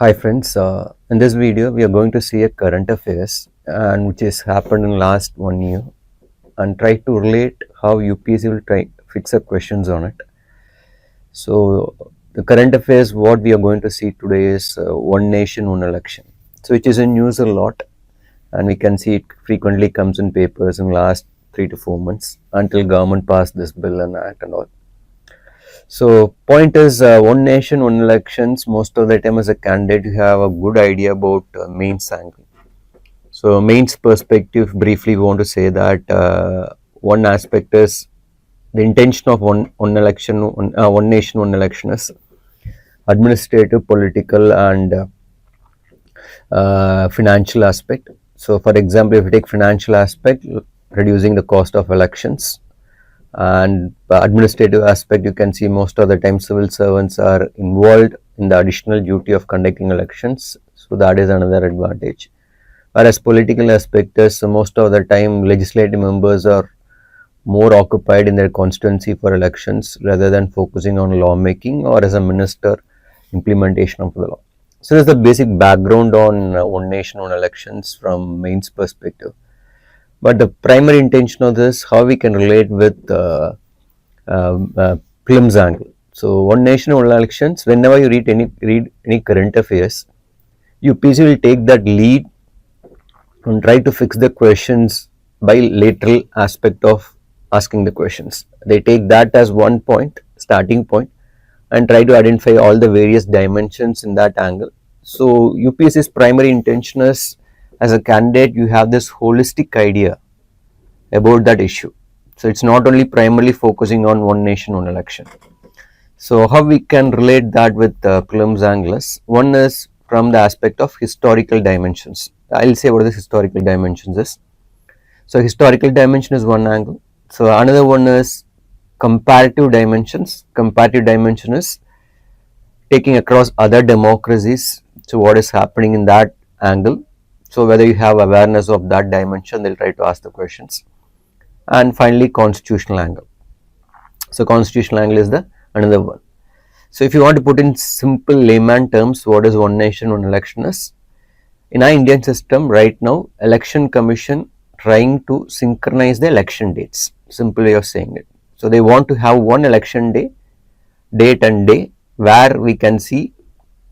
Hi friends, in this video we are going to see a current affairs and which has happened in last 1 year and try to relate how UPSC will try fix up questions on it. So the current affairs what we are going to see today is one nation one election. So which is in news a lot and we can see it frequently comes in papers in last 3 to 4 months until government passed this bill and act and all. So point is one nation, one elections. Most of the time as a candidate you have a good idea about mains angle. So mains perspective briefly we want to say that one aspect is the intention of one election, one nation, one election is administrative, political and financial aspect. So for example, if you take financial aspect, reducing the cost of elections, and administrative aspect you can see most of the time civil servants are involved in the additional duty of conducting elections, so that is another advantage. Whereas political aspect is most of the time legislative members are more occupied in their constituency for elections rather than focusing on lawmaking or as a minister implementation of the law. So that's the basic background on one nation one elections from mains perspective. But the primary intention of this, how we can relate with Prelims angle. So one nation, one elections. Whenever you read any current affairs, UPSC will take that lead and try to fix the questions by lateral aspect of asking the questions. They take that as one point, starting point, and try to identify all the various dimensions in that angle. So UPSC's primary intention is, as a candidate, you have this holistic idea about that issue. So it's not only primarily focusing on one nation, one election. So how we can relate that with Prelims angles? One is from the aspect of historical dimensions. I'll say what the historical dimensions is. So historical dimension is one angle. So another one is comparative dimensions. Comparative dimension is taking across other democracies. So what is happening in that angle? So whether you have awareness of that dimension, they'll try to ask the questions. And finally constitutional angle. So constitutional angle is the another one. So if you want to put in simple layman terms, what is one nation one election is? In our Indian system right now, election commission trying to synchronize the election dates. Simple way of saying it. So they want to have one election date and day where we can see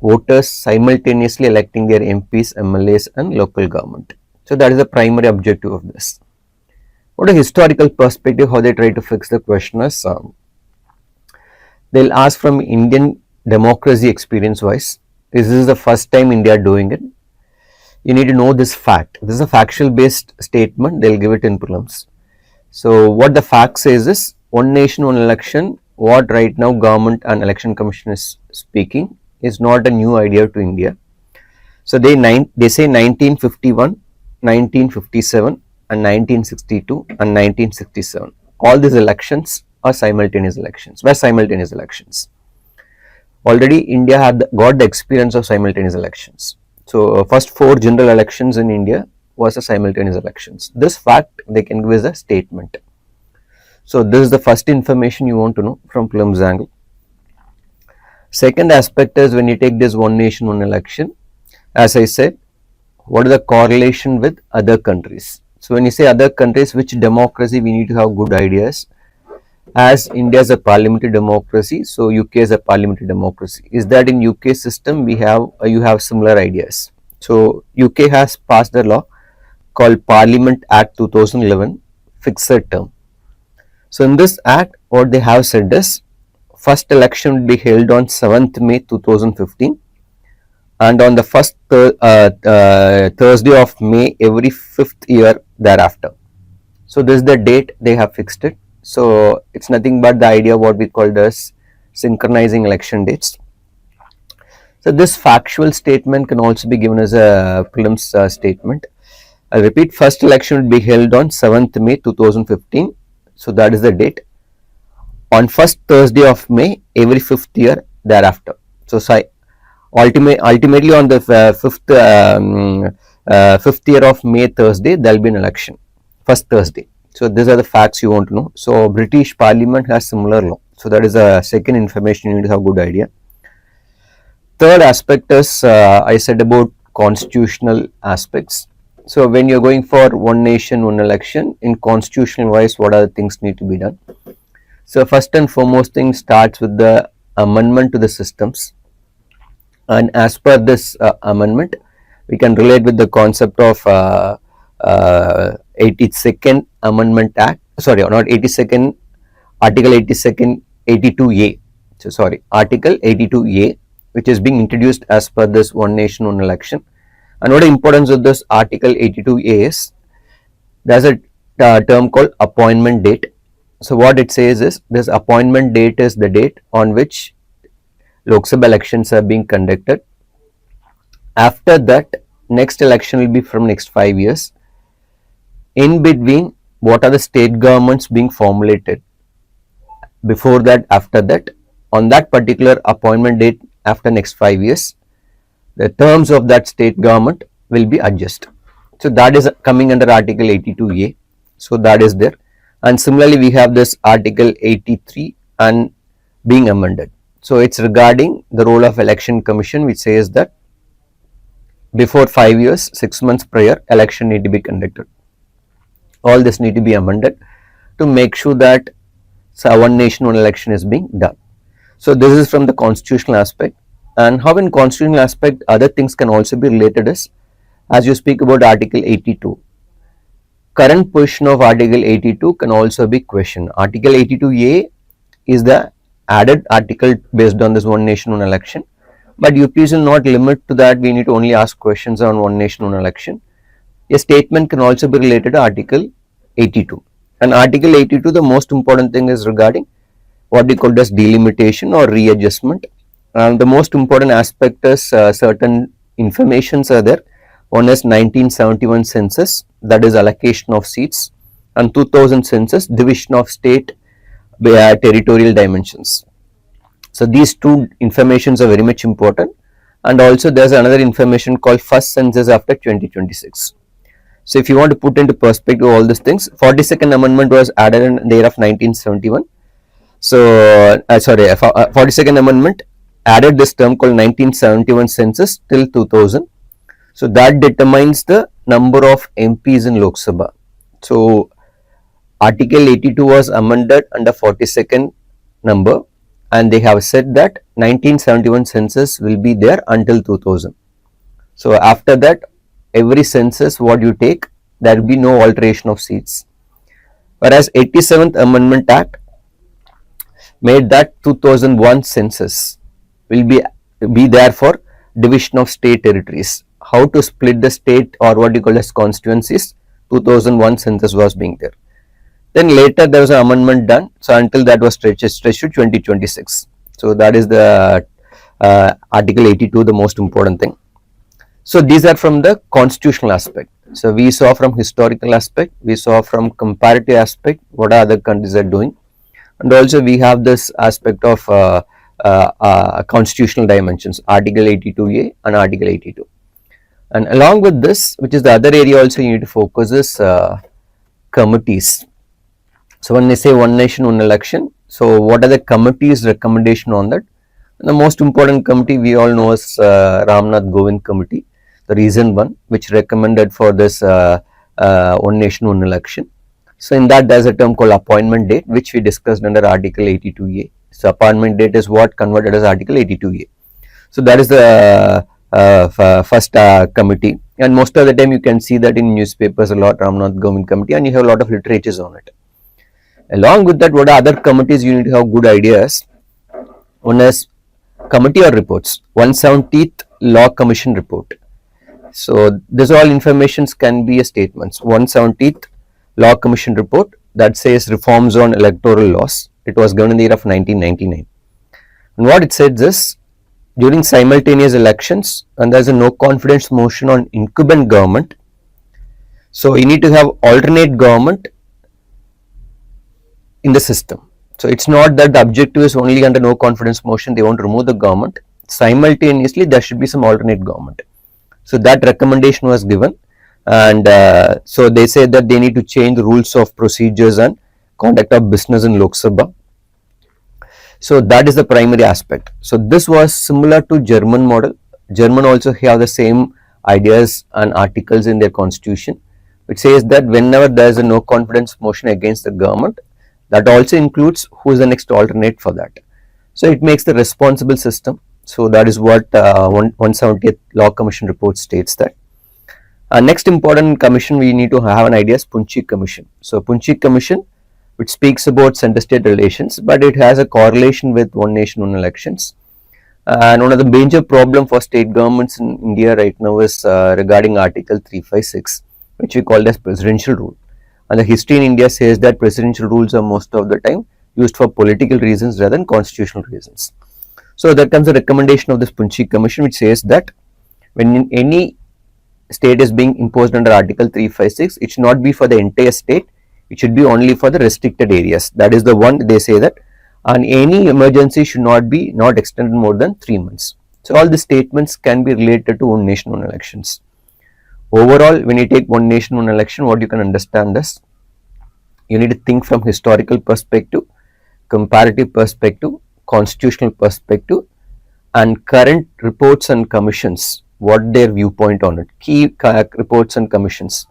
voters simultaneously electing their MPs, MLAs and local government. So that is the primary objective of this. What a historical perspective, how they try to fix the question is, they'll ask from Indian democracy experience wise, this is the first time India doing it. You need to know this fact. This is a factual based statement, they'll give it in prelims. So what the fact says is, one nation, one election, what right now government and election commission is speaking is not a new idea to India. So they say 1951, 1957 and 1962 and 1967. All these elections are simultaneous elections. Were simultaneous elections. Already India had got the experience of simultaneous elections. So first 4 general elections in India was a simultaneous elections. This fact they can give as a statement. So this is the first information you want to know from Prelims angle. Second aspect is when you take this one nation one election, as I said, what is the correlation with other countries? So when you say other countries, which democracy, we need to have good ideas. As India is a parliamentary democracy, so UK is a parliamentary democracy. Is that in UK system we have you have similar ideas? So UK has passed a law called Parliament Act 2011, fixed term. So in this act, what they have said is, first election will be held on 7th May 2015. And on the first Thursday of May every 5th year thereafter. So this is the date they have fixed it. So it's nothing but the idea what we called as synchronizing election dates. So this factual statement can also be given as a prelims statement. I'll repeat, first election will be held on 7th May 2015. So that is the date. On first Thursday of May every 5th year thereafter. So ultimately on the 5th year of May Thursday, there will be an election, first Thursday. So these are the facts you want to know. So British Parliament has similar law. So that is a second information you need to have good idea. third aspect is I said about constitutional aspects. So when you're going for one nation, one election, in constitutional wise, what are the things need to be done? So first and foremost thing starts with the amendment to the systems, and as per this amendment, we can relate with the concept of 82nd Amendment Act. Sorry, not 82nd, Article 82nd, 82A. So sorry, Article 82A, which is being introduced as per this one nation, one election. And what the importance of this Article 82A is, there's a term called appointment date. So what it says is, this appointment date is the date on which Lok Sabha elections are being conducted. After that, next election will be from next 5 years. In between, what are the state governments being formulated? Before that, after that, on that particular appointment date after next 5 years, the terms of that state government will be adjusted. So that is coming under Article 82A. So that is there. And similarly, we have this Article 83 and being amended. So it's regarding the role of election commission, which says that before 5 years, 6 months prior, election need to be conducted. All this need to be amended to make sure that one nation, one election is being done. So this is from the constitutional aspect. And how in constitutional aspect other things can also be related is, as you speak about Article 82, current position of Article 82 can also be questioned. Article 82A is the added article based on this one nation, one election, but UPSC will not limit to that. We need to only ask questions on one nation, one election. A statement can also be related to Article 82. And Article 82, the most important thing is regarding what we call as delimitation or readjustment. And the most important aspect is certain informations are there. One is 1971 census, that is allocation of seats, and 2000 census, division of state territorial dimensions. So these two informations are very much important. And also there's another information called first census after 2026. So if you want to put into perspective all these things, 42nd Amendment was added in the year of 1971. So 42nd Amendment added this term called 1971 census till 2000. So that determines the number of MPs in Lok Sabha. So Article 82 was amended under 42nd number, and they have said that 1971 census will be there until 2000. So after that, every census what you take, there will be no alteration of seats. Whereas 87th Amendment Act made that 2001 census will be there for division of state territories. How to split the state or what you call as constituencies, 2001 census was being there. Then later there was an amendment done, so until that was stretched to 2026. So that is the Article 82, the most important thing. So these are from the constitutional aspect. So we saw from historical aspect, we saw from comparative aspect what other countries are doing, and also we have this aspect of constitutional dimensions, Article 82A and Article 82. And along with this, which is the other area also you need to focus is committees. So when they say one nation, one election, so what are the committees' recommendation on that? And the most important committee we all know is Ramnath Govind committee, the recent one, which recommended for this one nation, one election. So in that there is a term called appointment date, which we discussed under Article 82A. So appointment date is what converted as Article 82A. So that is the first committee, and most of the time you can see that in newspapers a lot, Ramnath Govind committee, and you have a lot of literatures on it. Along with that, what are other committees you need to have good ideas? One is committee or reports, 170th Law Commission report. So this all informations can be a statements. 170th Law Commission report that says reforms on electoral laws. It was given in the year of 1999. And what it says is, during simultaneous elections, and there is a no confidence motion on incumbent government, so you need to have alternate government in the system. So it's not that the objective is only under no confidence motion, they want to remove the government. Simultaneously there should be some alternate government. So that recommendation was given, and so they said that they need to change the rules of procedures and conduct of business in Lok Sabha. So that is the primary aspect. So this was similar to German model. German also have the same ideas and articles in their constitution, which says that whenever there is a no confidence motion against the government, that also includes who is the next alternate for that. So it makes the responsible system. So that is what 170th Law Commission report states that. Next important commission we need to have an idea is Punchik Commission. So Punchik Commission, which speaks about center-state relations, but it has a correlation with one nation, one elections. And one of the major problem for state governments in India right now is regarding Article 356, which we call as presidential rule. And the history in India says that presidential rules are most of the time used for political reasons rather than constitutional reasons. So there comes a recommendation of this Punchik Commission, which says that when any state is being imposed under Article 356, it should not be for the entire state, it should be only for the restricted areas. That is the one they say that, and any emergency should not be extended more than 3 months. So all the statements can be related to one nation, one elections. Overall, when you take one nation, one election, what you can understand is you need to think from historical perspective, comparative perspective, constitutional perspective, and current reports and commissions, what their viewpoint on it, key reports and commissions,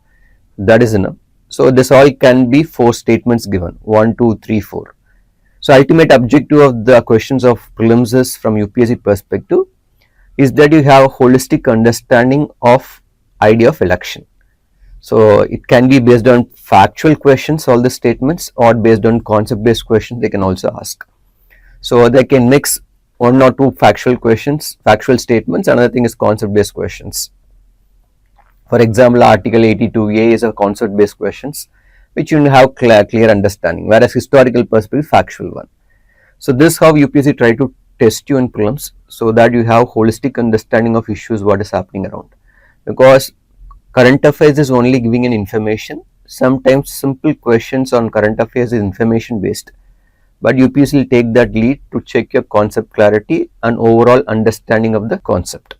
that is enough. So this all can be 4 statements given, 1, 2, 3, 4. So ultimate objective of the questions of prelims is from UPSC perspective is that you have a holistic understanding of idea of election. So it can be based on factual questions, all the statements, or based on concept based questions they can also ask. So they can mix 1 or 2 factual questions, factual statements, another thing is concept based questions. For example, Article 82A is a concept based questions which you have clear understanding, whereas historical perspective factual one. So this is how UPSC try to test you in prelims, so that you have holistic understanding of issues what is happening around, because current affairs is only giving an information. Sometimes simple questions on current affairs is information based, but UPSC will take that lead to check your concept clarity and overall understanding of the concept.